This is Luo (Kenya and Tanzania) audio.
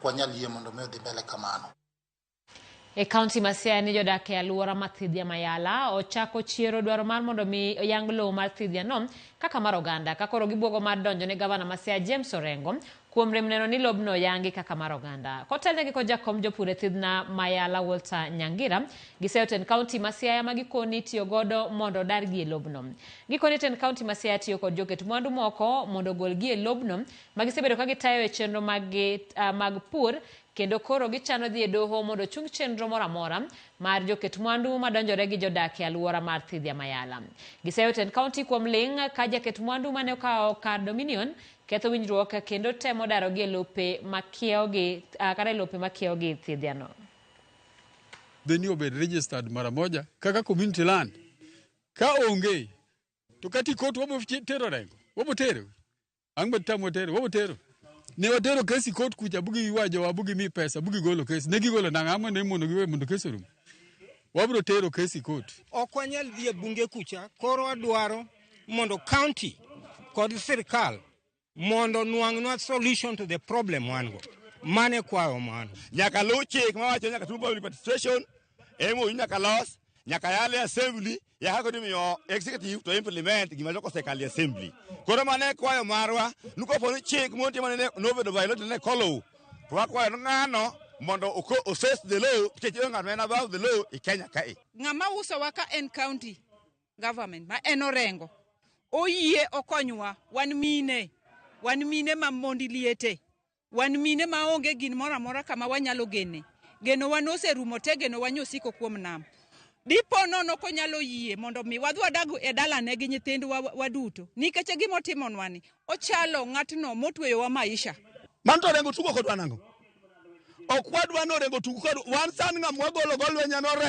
kwanyal yie mondo mi odhi mbele kamano. E kaunti ma Siaya ni jodak e aluora ma Thidhia Mayala ochako chiero dwaro mar mondo mi oyang lowo mar Thidhia no kaka mar oganda ka koro gibuogo mar donjo ne gavana ma Siaya James Orengo kuom rem neno ni lobno yangi kaka mar oganda. Kotelnegi ko jakom jopur e Thidhia Mayala Walter Nyangira giseyo ten kaunti ma Siaya ma gikoni tiyo godo mondo dargi e lobno. Gikoni ten kaunti ma Siaya tiyo kod joket mwandu moko mondo golgi e lobno ma gisebedo ka gitayo e chenro mag pur kendo koro gichano dhi e doho mondo chung chenro moro amora mar joket mwandu madonjore gi jodak e aluora mar Thidhia Mayala. Giseyo ten kaunti kuom ling ka jaket mwandu mane okawo kar Dominion ketho winjruok kendo temo daro gi e lope makiewogi kata lope makiewogi Thidhia no. Then you be registered mara moja kaka community land. Ka onge to kati court wabo tero rengo. Wabo tero. Ang batamo tero, wabo tero. Ne watero kesi court kucha bugi wajo wabugi mi pesa bugi golo kesi negi golo nang'ama ne mondo giwe mondo kesi rum wabro tero kesi court okwanyal dhie bunge kucha koro adwaro mondo county kod sirkal mondo nuang'nwa solution to the problem wango mane kwayo mano nyaka lu chik mawacho nyaka tubo public participation emo nyaka los nyaka yale assembly ya hako dimiyo executive to implement gima loko sekali assembly koro mane kwayo marwa nuko poni chik monti mane nobedo violate ne kolo to kwayo ngano mondo assess the law cheche ng'at above the law e Kenya kae ng'ama uso waka en county government ma en Orengo oyie okonywa wan mine ma mondi liete wan mine ma onge gin moro amora kama wanyalo geno wan oserumo te geno wanyosiko kuom nam dipo nono konyalo yie mondo mi wadhi wadago e dalane gi nyithindwa waduto nikech gimo timonwani ochalo ng'atno motweyowa maisha man to Orengo tugo kodwa nango ok wadwa no Orengo tugo kod wan san ng'am wagolo golwenya no Orengo